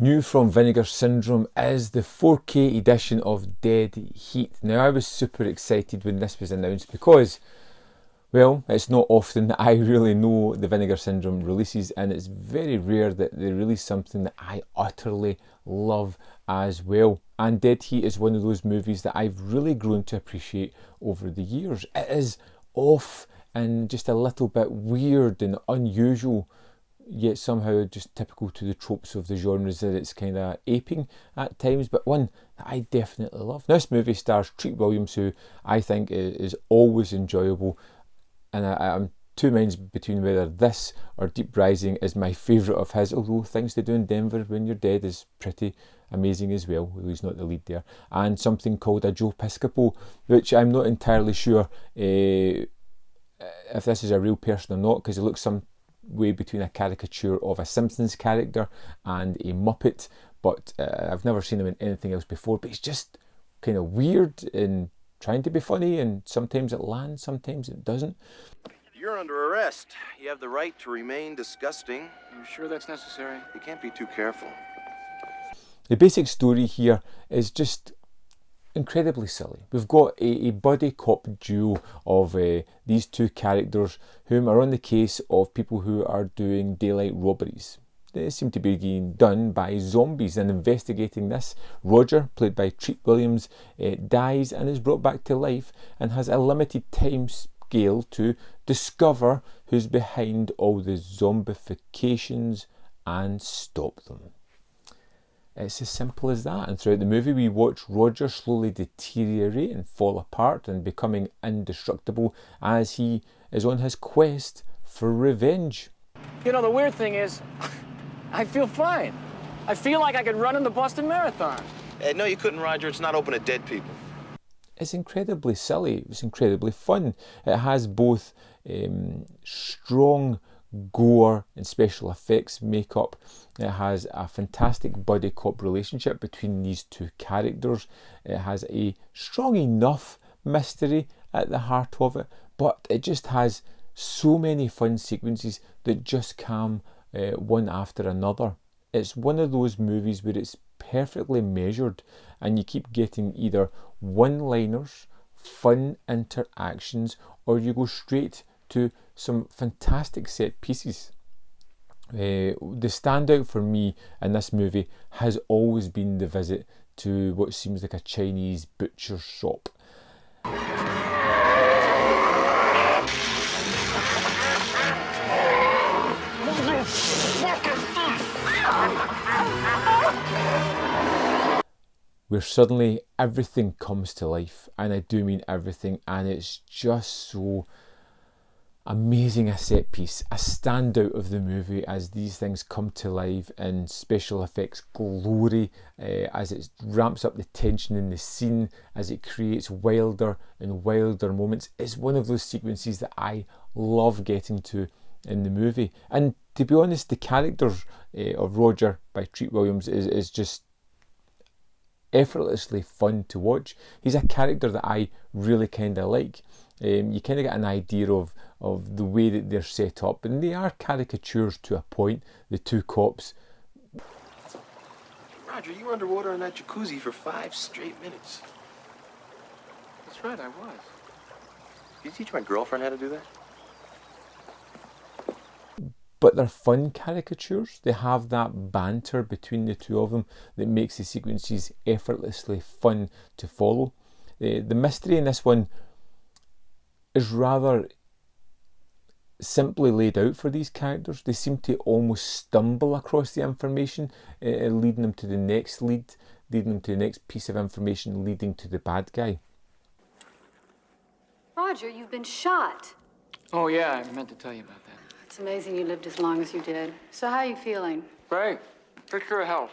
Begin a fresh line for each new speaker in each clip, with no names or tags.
New from Vinegar Syndrome is the 4K edition of Dead Heat. Now, I was super excited when this was announced because, well, it's not often that I really know the Vinegar Syndrome releases, and it's very rare that they release something that I utterly love as well. And Dead Heat is one of those movies that I've really grown to appreciate over the years. It is off and just a little bit weird and unusual, yet somehow just typical to the tropes of the genres that it's kind of aping at times, but one that I definitely love. This movie stars Treat Williams, who I think is always enjoyable, and I'm two minds between whether this or Deep Rising is my favourite of his, although Things to Do in Denver When You're Dead is pretty amazing as well, although he's not the lead there, and something called A Joe Piscopo, which I'm not entirely sure if this is a real person or not, because it looks some way between a caricature of a Simpsons character and a Muppet, but I've never seen him in anything else before. But he's just kind of weird and trying to be funny, and sometimes it lands, sometimes it doesn't.
You're under arrest. You have the right to remain disgusting.
You sure that's necessary?
You can't be too careful.
The basic story here is just incredibly silly. We've got a buddy cop duo of these two characters whom are on the case of people who are doing daylight robberies. They seem to be being done by zombies, and investigating this, Roger, played by Treat Williams, dies and is brought back to life and has a limited time scale to discover who's behind all the zombifications and stop them. It's as simple as that, and throughout the movie we watch Roger slowly deteriorate and fall apart and becoming indestructible as he is on his quest for revenge.
You know, the weird thing is, I feel fine. I feel like I could run in the Boston Marathon.
No, you couldn't, Roger. It's not open to dead people.
It's incredibly silly. It's incredibly fun. It has both strong gore and special effects makeup. It has a fantastic buddy cop relationship between these two characters. It has a strong enough mystery at the heart of it, but it just has so many fun sequences that just come one after another. It's one of those movies where it's perfectly measured and you keep getting either one-liners, fun interactions, or you go straight to some fantastic set pieces. The standout for me in this movie has always been the visit to what seems like a Chinese butcher shop. Where suddenly everything comes to life, and I do mean everything, and it's just so amazing a set piece, a standout of the movie as these things come to life in special effects glory, as it ramps up the tension in the scene, as it creates wilder and wilder moments. It's one of those sequences that I love getting to in the movie. And to be honest, the character of Roger by Treat Williams is just effortlessly fun to watch. He's a character that I really kind of like. You kind of get an idea of the way that they're set up, and they are caricatures to a point, the two cops.
Roger, you were underwater in that jacuzzi for 5 straight minutes.
That's right, I was.
Did you teach my girlfriend how to do that?
But they're fun caricatures. They have that banter between the two of them that makes the sequences effortlessly fun to follow. The mystery in this one is rather simply laid out for these characters. They seem to almost stumble across the information, leading them to the next lead, leading them to the next piece of information, leading to the bad guy.
Roger, you've been shot.
Oh, yeah, I meant to tell you about that.
It's amazing you lived as long as you did. So how are you feeling?
Great. Picture of health.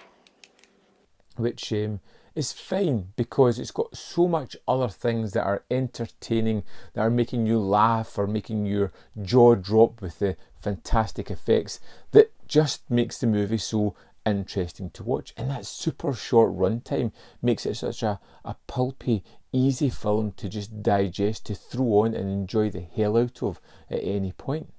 Which is fine, because it's got so much other things that are entertaining, that are making you laugh or making your jaw drop with the fantastic effects, that just makes the movie so interesting to watch. And that super short runtime makes it such a pulpy, easy film to just digest, to throw on and enjoy the hell out of at any point.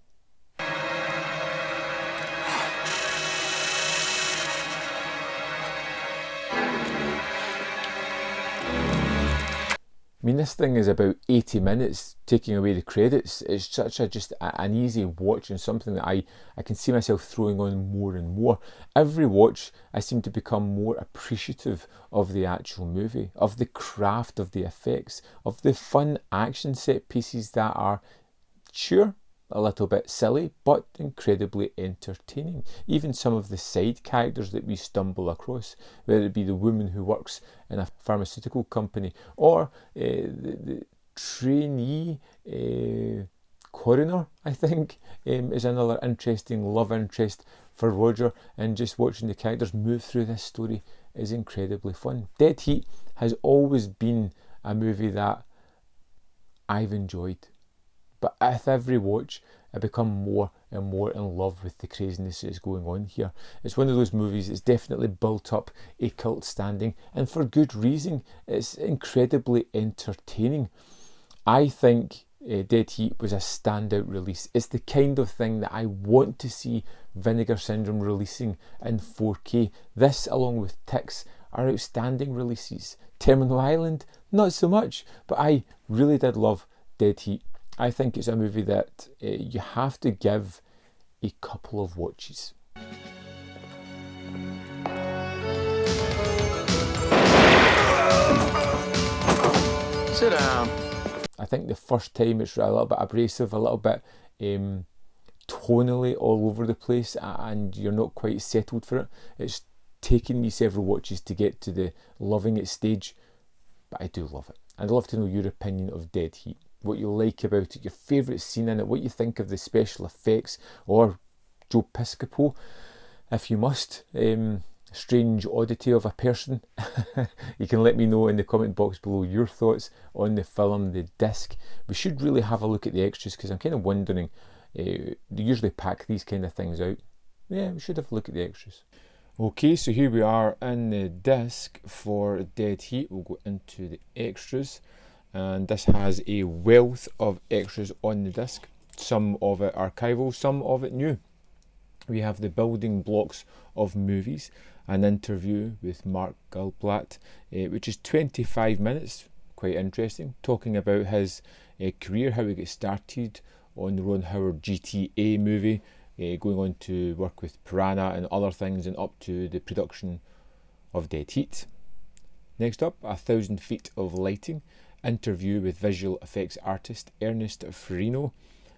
I mean, this thing is about 80 minutes, taking away the credits. It's such an easy watch, and something that I can see myself throwing on more and more. Every watch, I seem to become more appreciative of the actual movie, of the craft of the effects, of the fun action set pieces that are, sure, a little bit silly, but incredibly entertaining. Even some of the side characters that we stumble across, whether it be the woman who works in a pharmaceutical company, or the trainee coroner, I think, is another interesting love interest for Roger, and just watching the characters move through this story is incredibly fun. Dead Heat has always been a movie that I've enjoyed. But with every watch, I become more and more in love with the craziness that is going on here. It's one of those movies that's definitely built up a cult standing, and for good reason. It's incredibly entertaining. I think Dead Heat was a standout release. It's the kind of thing that I want to see Vinegar Syndrome releasing in 4K. This, along with Ticks, are outstanding releases. Terminal Island, not so much, but I really did love Dead Heat. I think it's a movie that you have to give a couple of watches.
Sit down.
I think the first time it's a little bit abrasive, a little bit tonally all over the place, and you're not quite settled for it. It's taken me several watches to get to the loving it stage, but I do love it. I'd love to know your opinion of Dead Heat. What you like about it, your favourite scene in it, what you think of the special effects, or Joe Piscopo, if you must. Strange oddity of a person. You can let me know in the comment box below your thoughts on the film, the disc. We should really have a look at the extras, because I'm kind of wondering, they usually pack these kind of things out. Yeah, we should have a look at the extras. Okay, so here we are in the disc for Dead Heat. We'll go into the extras. And this has a wealth of extras on the disc, some of it archival, some of it new. We have the building blocks of movies, an interview with Mark Goldblatt, which is 25 minutes, quite interesting, talking about his career, how he got started on the Ron Howard GTA movie, going on to work with Piranha and other things, and up to the production of Dead Heat. Next up, 1,000 Feet of Lighting, interview with visual effects artist Ernest Farino,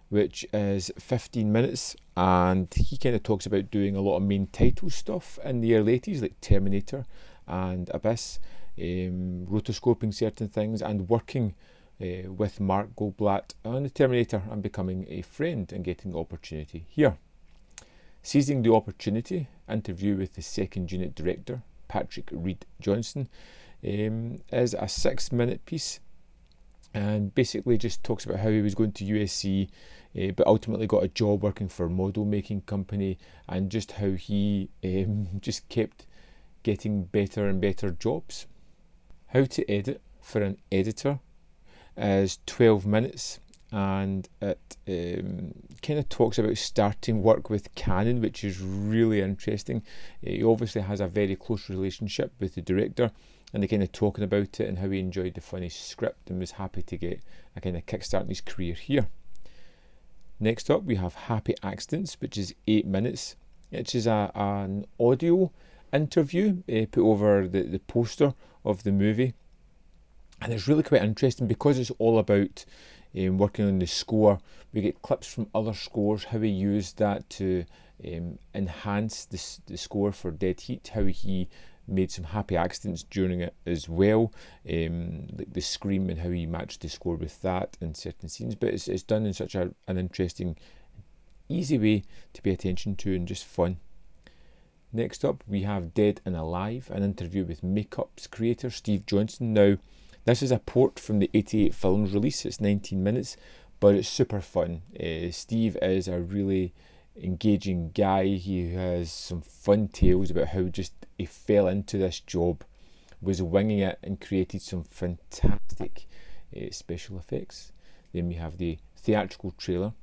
which is 15 minutes, and he kind of talks about doing a lot of main title stuff in the early 80s, like Terminator and Abyss, rotoscoping certain things, and working with Mark Goldblatt on the Terminator and becoming a friend and getting the opportunity here. Seizing the Opportunity, interview with the second unit director Patrick Reed Johnson, is a 6-minute piece, and basically just talks about how he was going to USC, but ultimately got a job working for a model making company, and just how he just kept getting better and better jobs. How to Edit for an Editor is 12 minutes, and it kind of talks about starting work with Canon, which is really interesting. He obviously has a very close relationship with the director, and they're kind of talking about it and how he enjoyed the funny script and was happy to get a kind of kickstart in his career here. Next up, we have Happy Accidents, which is 8 minutes, which is an audio interview put over the poster of the movie. And it's really quite interesting because it's all about working on the score. We get clips from other scores, how he used that to enhance the score for Dead Heat, how he made some happy accidents during it as well, like the scream and how he matched the score with that in certain scenes. But it's done in such an interesting, easy way to pay attention to, and just fun. Next up, we have Dead and Alive, an interview with Makeup's creator Steve Johnson. Now, this is a port from the 88 film's release. It's 19 minutes, but it's super fun. Steve is a really engaging guy. He has some fun tales about how just he fell into this job, was winging it, and created some fantastic special effects. Then we have the theatrical trailer,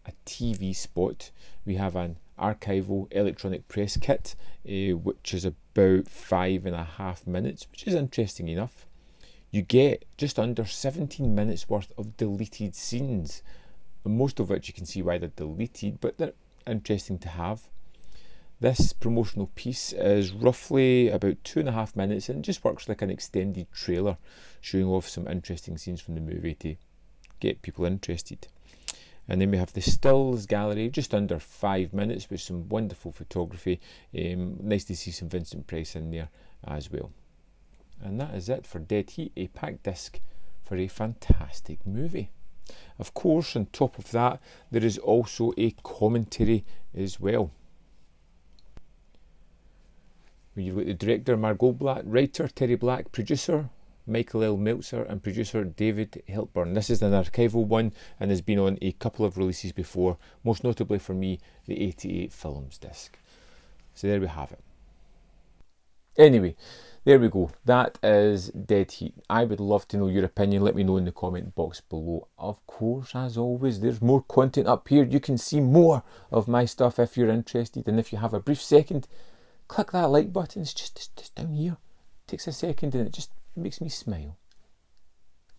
a TV spot. We have an archival electronic press kit, which is about 5.5 minutes, which is interesting enough. you get just under 17 minutes worth of deleted scenes, and most of which you can see why they're deleted, but they're interesting to have. This promotional piece is roughly about 2.5 minutes and just works like an extended trailer, showing off some interesting scenes from the movie to get people interested. And then we have the stills gallery, just under 5 minutes, with some wonderful photography. Nice to see some Vincent Price in there as well. And that is it for Dead Heat, a packed disc for a fantastic movie. Of course, on top of that, there is also a commentary as well. You've got the director Margot Black, writer Terry Black, producer Michael L. Meltzer, and producer David Hiltburn. This is an archival one and has been on a couple of releases before, most notably for me, the 88 Films disc. So there we have it. Anyway, there we go. That is Dead Heat. I would love to know your opinion. Let me know in the comment box below. Of course, as always, there's more content up here. You can see more of my stuff if you're interested. And if you have a brief second, click that like button. It's just down here. It takes a second and it just makes me smile.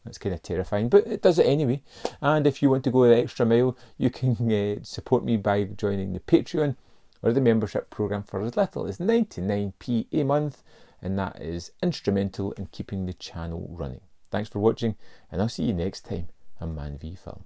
That's kind of terrifying, but it does it anyway. And if you want to go the extra mile, you can support me by joining the Patreon or the membership program for as little as 99p a month, and that is instrumental in keeping the channel running. Thanks for watching, and I'll see you next time on Man v Film.